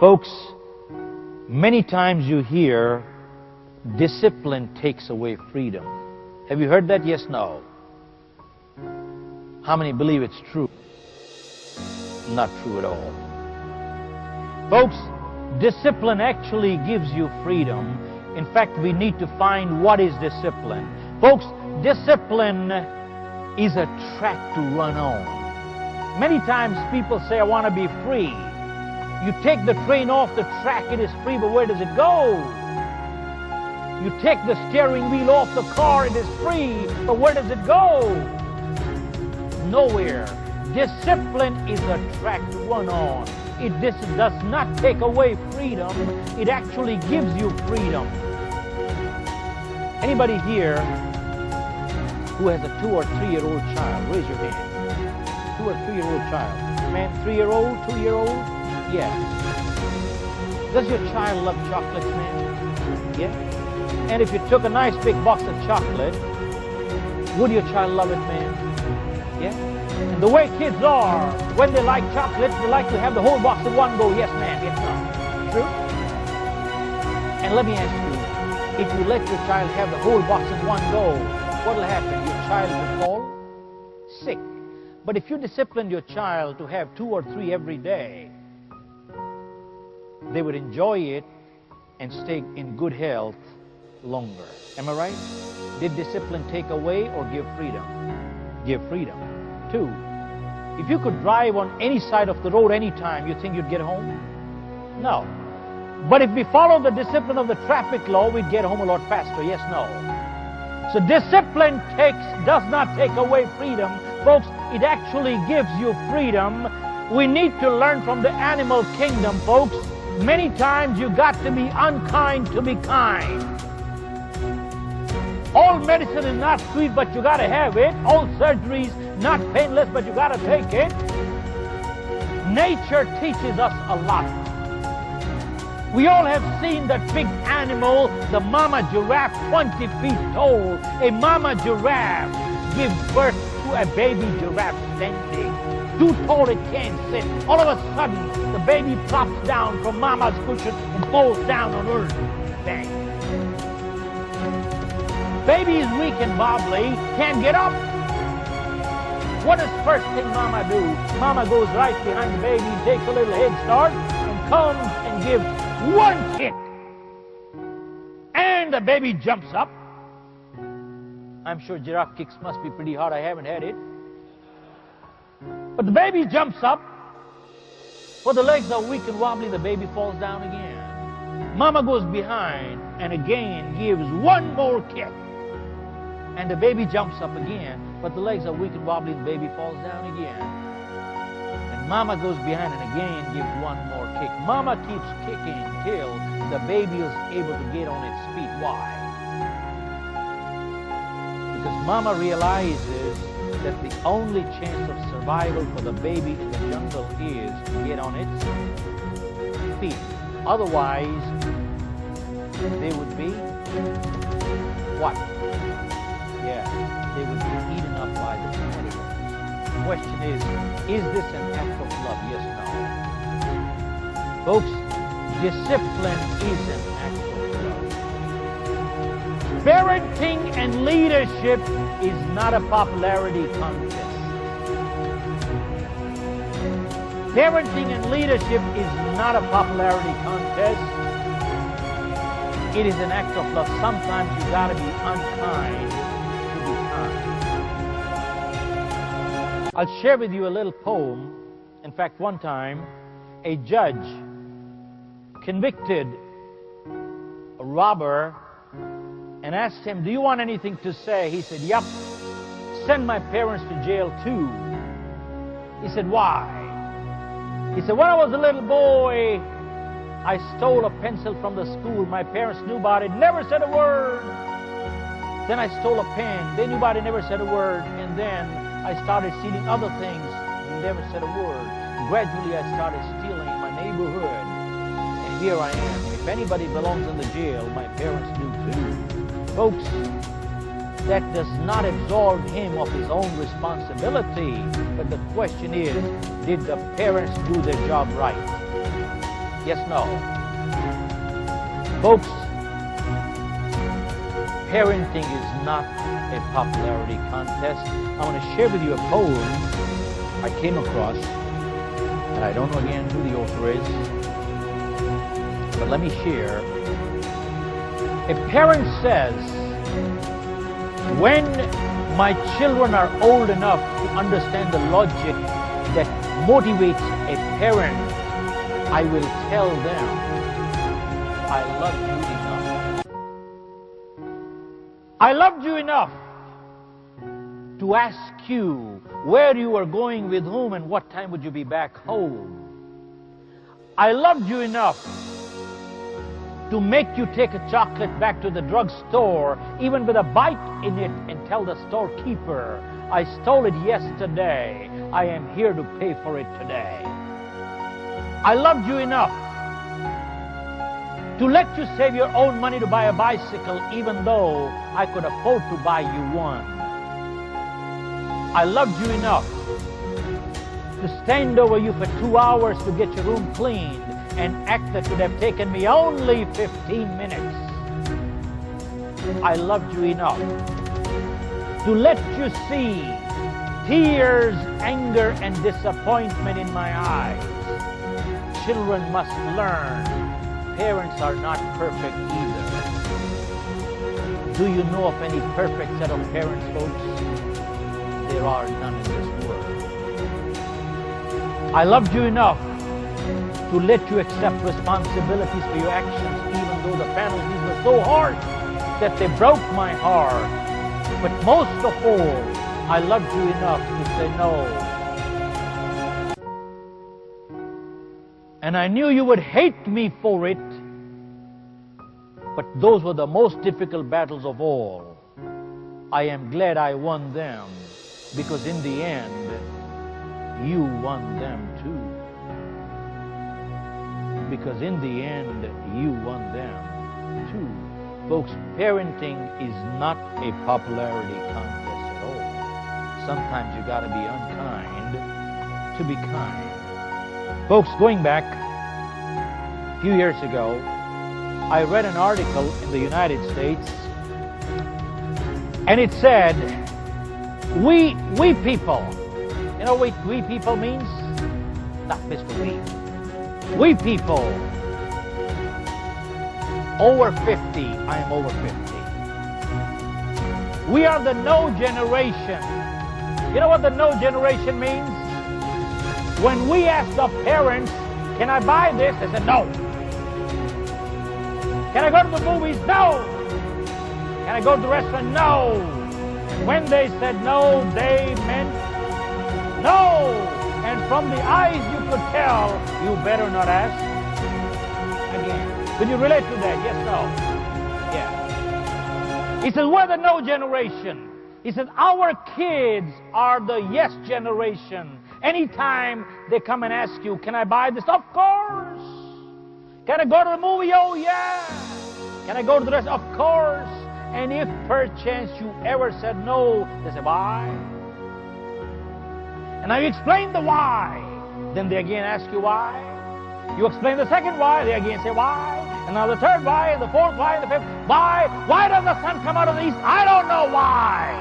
Folks, many times you hear discipline takes away freedom. Have you heard that? Yes, no? How many believe it's true? Not true at all. Folks, discipline actually gives you freedom. In fact, we need to find what is discipline. Folks, discipline is a track to run on. Many times people say, I want to be free. You take the train off the track, it is free, but where does it go? You take the steering wheel off the car, it is free, but where does it go? Nowhere. Discipline is a track to run on. This does not take away freedom. It actually gives you freedom. Anybody here who has a 2 or 3-year-old child? Raise your hand. 2 or 3-year-old child. Man, 3-year-old, 2-year-old? Yes. Does your child love chocolates, man? Yeah. And if you took a nice big box of chocolate, would your child love it, man? Yeah. And the way kids are, when they like chocolates, they like to have the whole box in one go. Yes, ma'am. Yes, no. True? And let me ask you, if you let your child have the whole box in one go, what will happen? Your child will fall sick. But if you discipline your child to have 2 or 3 every day, they would enjoy it and stay in good health longer. Am I right? Did discipline take away or give freedom? Give freedom. 2, if you could drive on any side of the road anytime, you think you'd get home? No. But if we follow the discipline of the traffic law, we'd get home a lot faster. Yes, no. So discipline does not take away freedom. Folks, it actually gives you freedom. We need to learn from the animal kingdom, folks. Many times you got to be unkind to be kind. All medicine is not sweet, but you got to have it. All surgery is not painless, but you got to take it. Nature teaches us a lot. We all have seen that big animal, the mama giraffe, 20 feet tall. A mama giraffe gives birth to a baby giraffe standing. Too tall it can't sit. All of a sudden, the baby plops down from mama's cushion and falls down on earth. Bang. Baby is weak and wobbly, can't get up. What does first thing mama do? Mama goes right behind the baby, takes a little head start, and comes and gives one kick. And the baby jumps up. I'm sure giraffe kicks must be pretty hard. I haven't had it. But the baby jumps up. But the legs are weak and wobbly, the baby falls down again. Mama goes behind and again gives one more kick. And the baby jumps up again, but the legs are weak and wobbly, the baby falls down again. And mama goes behind and again gives one more kick. Mama keeps kicking till the baby is able to get on its feet. Why? Because mama realizes that the only chance of survival for the baby in the jungle is to get on its feet. Otherwise, they would be what? Yeah, they would be eaten up by the predators. The question is this an act of love? Yes, no. Folks, discipline is an act of love. Parenting and leadership is not a popularity contest. Parenting and leadership is not a popularity contest. It is an act of love. Sometimes you gotta be unkind to be kind. I'll share with you a little poem. In fact, one time, a judge convicted a robber and asked him, do you want anything to say? He said, yep. Send my parents to jail too. He said, why? He said, when I was a little boy, I stole a pencil from the school. My parents knew about it, never said a word. Then I stole a pen. They knew about it, never said a word. And then I started stealing other things, never said a word. Gradually, I started stealing in my neighborhood. And here I am. If anybody belongs in the jail, my parents do too. Folks, that does not absolve him of his own responsibility. But the question is, did the parents do their job right? Yes, no. Folks, parenting is not a popularity contest. I want to share with you a poem I came across, and I don't know again who the author is, but let me share. A parent says, when my children are old enough to understand the logic that motivates a parent, I will tell them, I love you enough. I loved you enough to ask you where you were going, with whom, and what time would you be back home. I loved you enough to make you take a chocolate back to the drugstore, even with a bite in it, and tell the storekeeper, I stole it yesterday. I am here to pay for it today. I loved you enough to let you save your own money to buy a bicycle, even though I could afford to buy you one. I loved you enough to stand over you for 2 hours to get your room cleaned, and act that would have taken me only 15 minutes. I loved you enough to let you see tears, anger, and disappointment in my eyes. Children must learn parents are not perfect either. Do you know of any perfect set of parents, folks? There are none in this world. I loved you enough to let you accept responsibilities for your actions, even though the penalties were so harsh that they broke my heart. But most of all, I loved you enough to say no. And I knew you would hate me for it, but those were the most difficult battles of all. I am glad I won them, because in the end, you won them too. Because in the end, you won them too. Folks, parenting is not a popularity contest at all. Sometimes you got to be unkind to be kind. Folks, going back a few years ago, I read an article in the United States, and it said, we people. You know what we people means? Not Mr. We people over 50, I am over 50. We are the no generation. You know what the no generation means? When we ask the parents, can I buy this? They said no. Can I go to the movies? No. Can I go to the restaurant? No. And when they said no, they meant no. And from the eyes you could tell, you better not ask again. Could you relate to that? Yes, no? Yeah. He says, we're the no generation. He says, our kids are the yes generation. Anytime they come and ask you, can I buy this? Of course. Can I go to the movie? Oh, yeah. Can I go to the restaurant? Of course. And if perchance you ever said no, they say, why? And now you explain the why. Then they again ask you why. You explain the second why, they again say why. And now the third why, and the fourth why, and the fifth why. Why does the sun come out of the east? I don't know why.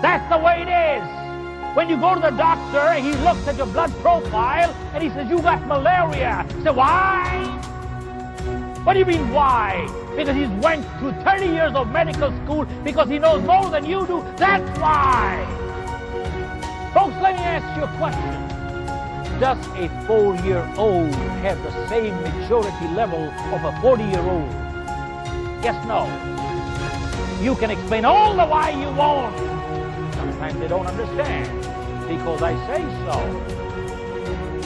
That's the way it is. When you go to the doctor, he looks at your blood profile, and he says, you got malaria. You say, why? What do you mean, why? Because he's went through 30 years of medical school, because he knows more than you do. That's why. Folks, let me ask you a question. Does a 4-year-old have the same maturity level of a 40-year-old? Yes, no. You can explain all the why you want. Sometimes they don't understand because I say so.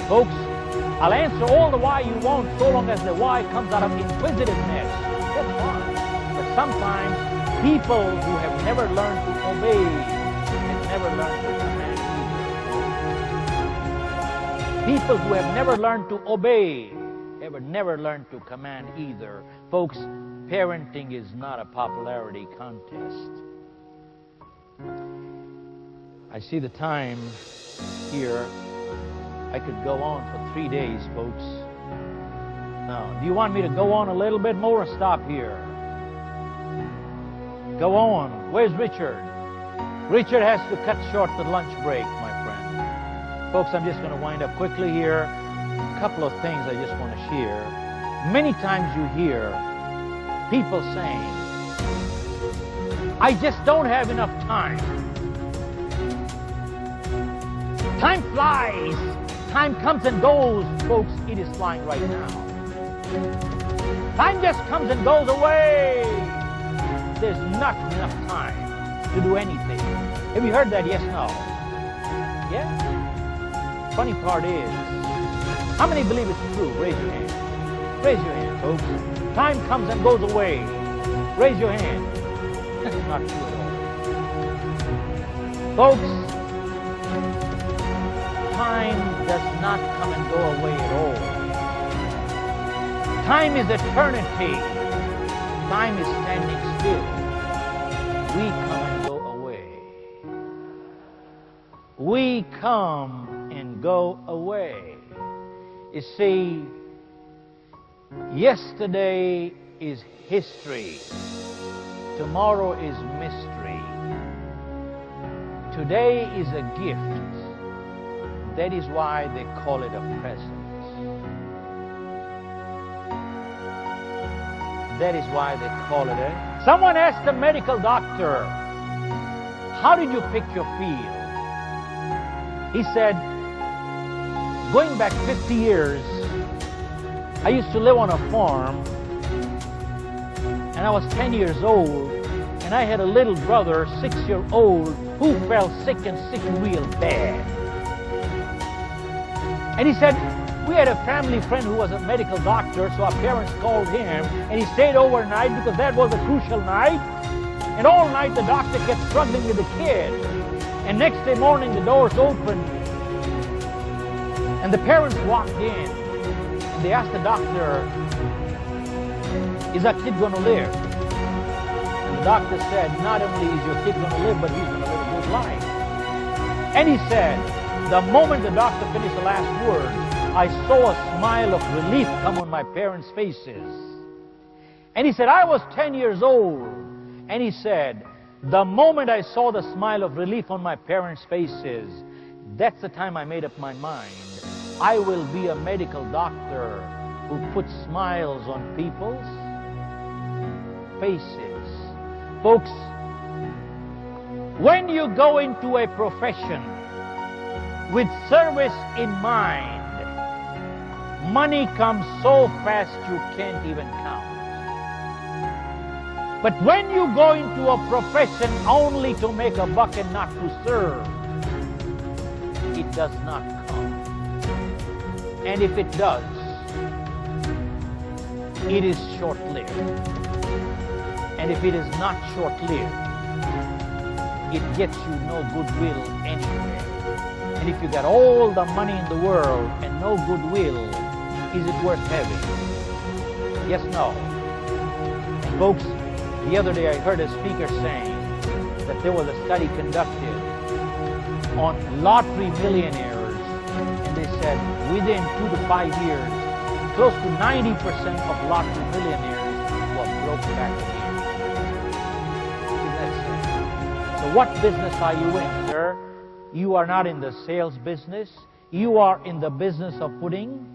Folks, I'll answer all the why you want so long as the why comes out of inquisitiveness. That's fine. But sometimes people who have never learned to obey and never learned to command either. People who have never learned to obey have never learned to command either. Folks, parenting is not a popularity contest. I see the time here. I could go on for 3 days, folks. no. Do you want me to go on a little bit more or stop here? Go on. Where's Richard? Richard has to cut short the lunch break, my friend. Folks, I'm just going to wind up quickly here. A couple of things I just want to share. Many times you hear people saying, I just don't have enough time. Time flies. Time comes and goes. Folks, it is flying right now. Time just comes and goes away. There's not enough time to do anything. Have you heard that? Yes, no? Yeah? Funny part is, how many believe it's true? Raise your hand. Raise your hand, folks. Time comes and goes away. Raise your hand. That's not true at all. Folks, time does not come and go away at all. Time is eternity. Time is standing still. We come and go away. We come and go away. You see, yesterday is history. Tomorrow is mystery. Today is a gift. That is why they call it a present. That is why they call it a... Someone asked a medical doctor, how did you pick your field? He said, going back 50 years, I used to live on a farm, and I was 10 years old, and I had a little brother, 6-year-old, who fell sick and sick real bad. And he said, we had a family friend who was a medical doctor, so our parents called him, and he stayed overnight because that was a crucial night. And all night the doctor kept struggling with the kid. And next day morning the doors opened, and the parents walked in, and they asked the doctor, is that kid going to live? And the doctor said, not only is your kid going to live, but he's going to live a good life. And he said, the moment the doctor finished the last word, I saw a smile of relief come on my parents' faces. And he said, I was 10 years old. And he said, the moment I saw the smile of relief on my parents' faces, that's the time I made up my mind. I will be a medical doctor who puts smiles on people's faces. Folks, when you go into a profession with service in mind, money comes so fast you can't even count. But when you go into a profession only to make a buck and not to serve, it does not come. And if it does, it is short-lived. And if it is not short-lived, it gets you no goodwill anywhere. And if you got all the money in the world and no goodwill, is it worth having? Yes, no. And folks, the other day I heard a speaker saying that there was a study conducted on lottery millionaires, and they said within 2 to 5 years, close to 90% of lottery millionaires were broke back again. Isn't that sad? So what business are you in, sir? You are not in the sales business. You are in the business of putting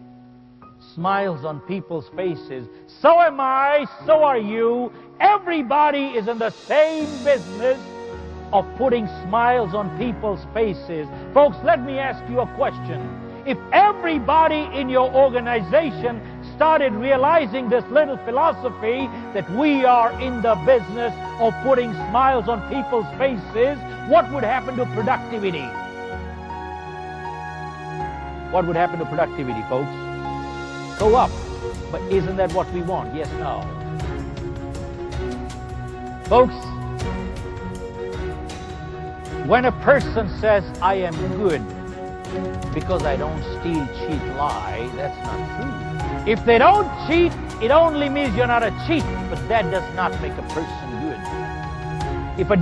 smiles on people's faces. So am I, so are you. Everybody is in the same business of putting smiles on people's faces. Folks, let me ask you a question. If everybody in your organization started realizing this little philosophy that we are in the business of putting smiles on people's faces, what would happen to productivity? What would happen to productivity, folks? Go up. But isn't that what we want? Yes, no. Folks, when a person says, I am good because I don't steal, cheat, lie, that's not true. If they don't cheat, it only means you're not a cheat, but that does not make a person good. If a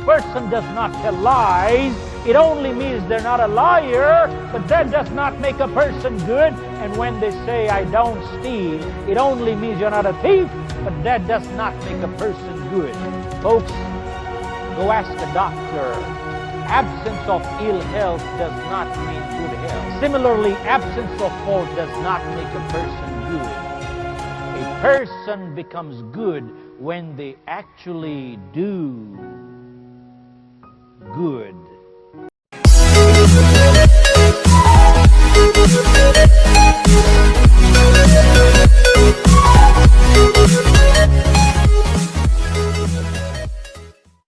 person does not tell lies, It only means they're not a liar, but that does not make a person good. And when they say, I don't steal, it only means you're not a thief, but that does not make a person good. Folks, go ask a doctor. Absence of ill health does not mean good health. Similarly, absence of fault does not make a person good. A person becomes good when they actually do good.